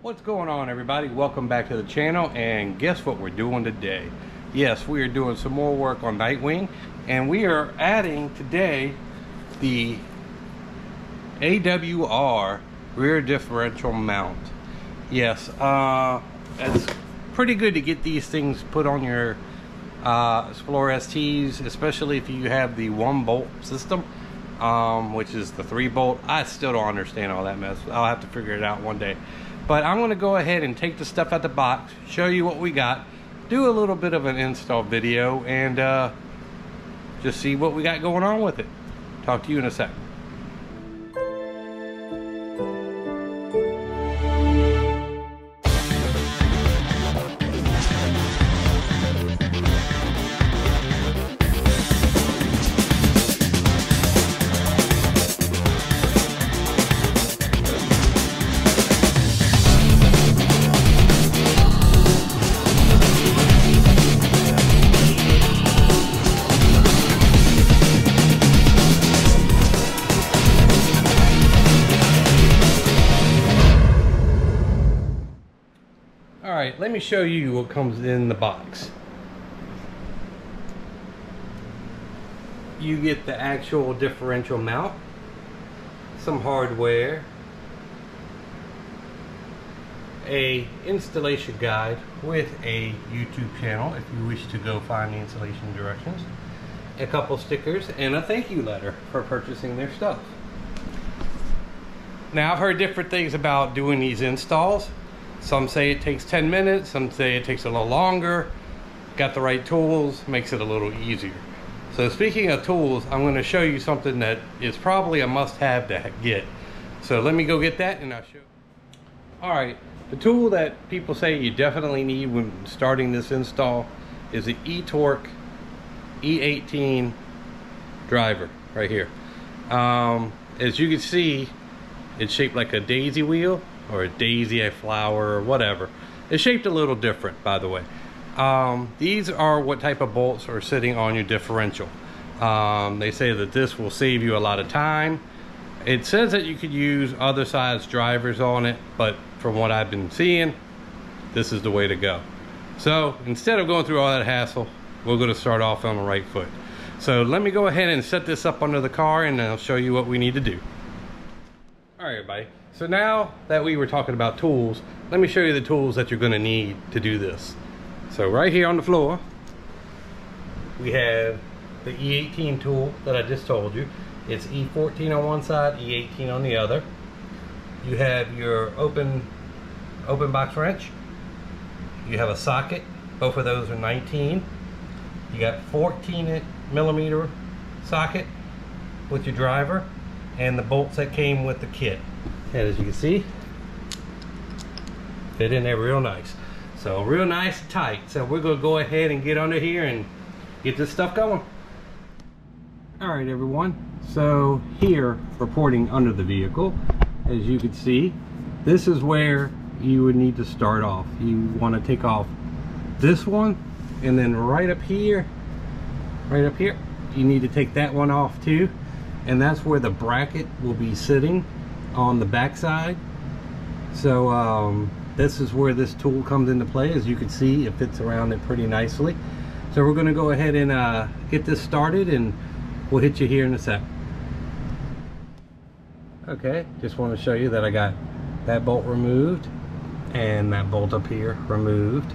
What's going on, everybody? Welcome back to the channel, and guess what we're doing today? Yes, we are doing some more work on Nightwing, and we are adding today the AWR Rear Differential Mount. Yes, it's pretty good to get these things put on your Explorer STs, especially if you have the 1-bolt system, which is the 3-bolt. I still don't understand all that mess. I'll have to figure it out one day. But I'm going to go ahead and take the stuff out the box, show you what we got, do a little bit of an install video, and just see what we got going on with it. Talk to you in a sec. Alright, let me show you what comes in the box. You get the actual differential mount, some hardware, a installation guide with a YouTube channel if you wish to go find the installation directions, a couple stickers, and a thank you letter for purchasing their stuff. Now, I've heard different things about doing these installs. Some say it takes 10 minutes, some say it takes a little longer. Got the right tools, makes it a little easier. So speaking of tools, I'm going to show you something that is probably a must-have to get. So let me go get that and I'll show you. Alright, the tool that people say you definitely need when starting this install is the eTorque E18 driver right here. As you can see, it's shaped like a daisy wheel, or a daisy, a flower, or whatever. It's shaped a little different, by the way. These are what type of bolts are sitting on your differential. They say that this will save you a lot of time. It says that you could use other size drivers on it, but from what I've been seeing, this is the way to go. So instead of going through all that hassle, we're going to start off on the right foot. So let me go ahead and set this up under the car, and I'll show you what we need to do. All right, everybody. So now that we were talking about tools, let me show you the tools that you're going to need to do this. So right here on the floor, we have the E18 tool that I just told you. It's E14 on one side, E18 on the other. You have your open box wrench. You have a socket. Both of those are 19. You got 14mm socket with your driver and the bolts that came with the kit. And as you can see, fit in there real nice. So real nice and tight. So we're going to go ahead and get under here and get this stuff going. Alright, everyone. So here, reporting under the vehicle, as you can see, this is where you would need to start off. You want to take off this one, and then right up here, you need to take that one off too. And that's where the bracket will be sitting on the back side. So this is where this tool comes into play. As you can see, it fits around it pretty nicely. So we're going to go ahead and get this started, and we'll hit you here in a sec. Okay, just want to show you that I got that bolt removed and that bolt up here removed.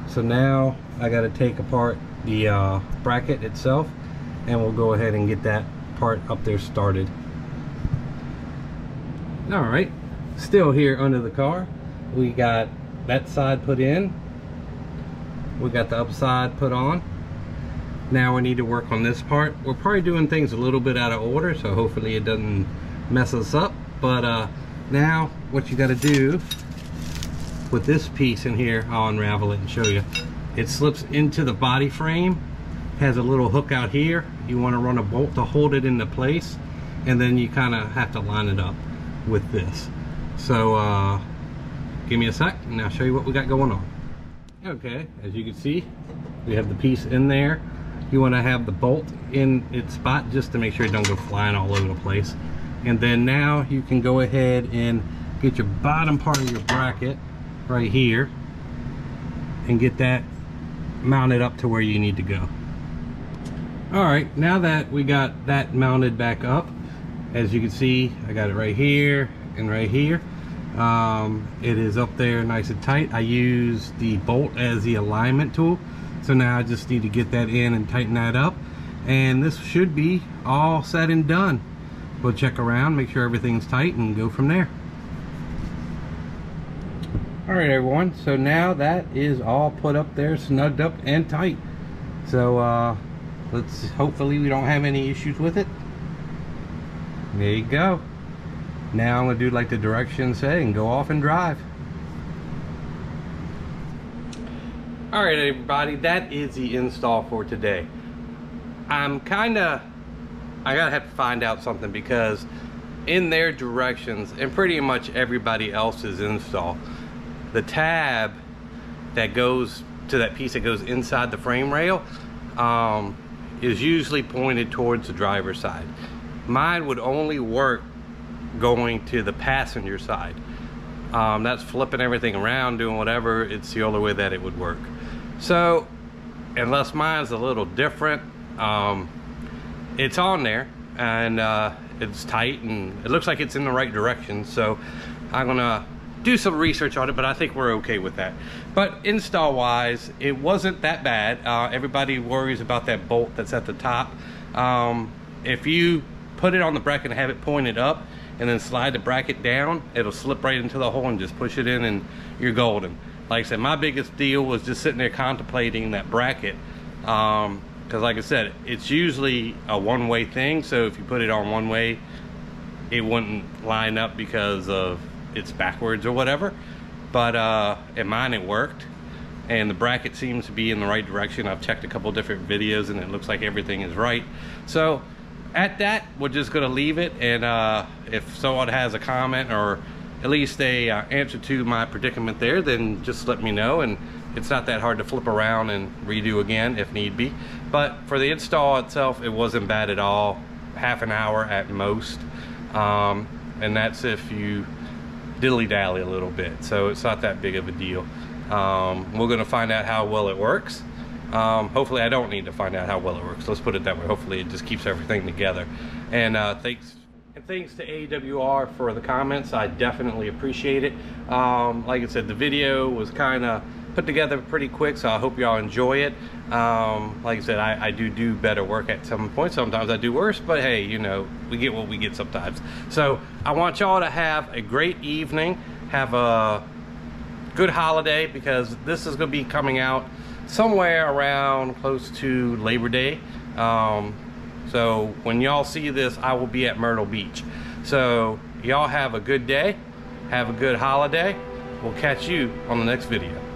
So now I got to take apart the bracket itself, and we'll go ahead and get that part up there started. Alright, still here under the car, we got that side put in, we got the upside put on. Now we need to work on this part. We're probably doing things a little bit out of order, so hopefully it doesn't mess us up. But now what you got to do with this piece in here, I'll unravel it and show you. It slips into the body frame, has a little hook out here. You want to run a bolt to hold it into place, and then you kind of have to line it up with this. So give me a sec and I'll show you what we got going on. Okay, as you can see, we have the piece in there. You want to have the bolt in its spot just to make sure it don't go flying all over the place. And then now you can go ahead and get your bottom part of your bracket right here and get that mounted up to where you need to go. All right, now that we got that mounted back up, as you can see, I got it right here and right here. It is up there nice and tight. I use the bolt as the alignment tool, so now I just need to get that in and tighten that up, and this should be all said and done. We'll check around, make sure everything's tight, and go from there. All right, everyone, so now that is all put up there, snugged up and tight. So let's hopefully we don't have any issues with it. There you go. Now I'm gonna do like the directions say and go off and drive. All right, everybody, that is the install for today. I gotta have to find out something, because in their directions and pretty much everybody else's install, the tab that goes to that piece that goes inside the frame rail is usually pointed towards the driver's side. Mine would only work going to the passenger side. That's flipping everything around, doing whatever. It's the only way that it would work. So unless mine's a little different, it's on there, and it's tight, and it looks like it's in the right direction. So I'm gonna do some research on it, but I think we're okay with that. But install wise, it wasn't that bad. Everybody worries about that bolt that's at the top. If you put it on the bracket and have it pointed up and then slide the bracket down, it'll slip right into the hole, and just push it in and you're golden. Like I said, my biggest deal was just sitting there contemplating that bracket, because like I said, it's usually a one-way thing. So if you put it on one way, it wouldn't line up because of it's backwards or whatever. But in mine it worked, and the bracket seems to be in the right direction. I've checked a couple different videos and it looks like everything is right. So at that, we're just gonna leave it, and if someone has a comment or at least a answer to my predicament there, then just let me know. And it's not that hard to flip around and redo again if need be. But for the install itself, it wasn't bad at all. Half an hour at most, and that's if you dilly-dally a little bit. So it's not that big of a deal. We're gonna find out how well it works. Hopefully I don't need to find out how well it works. Let's put it that way. Hopefully it just keeps everything together. And thanks to AWR for the comments. I definitely appreciate it. Like I said, the video was kind of put together pretty quick, so I hope y'all enjoy it. Like I said, I do better work at some points. Sometimes I do worse, but hey, you know, we get what we get sometimes. So I want y'all to have a great evening. Have a good holiday, because this is going to be coming out somewhere around close to Labor Day. So when y'all see this, I will be at Myrtle Beach. So y'all have a good day, have a good holiday. We'll catch you on the next video.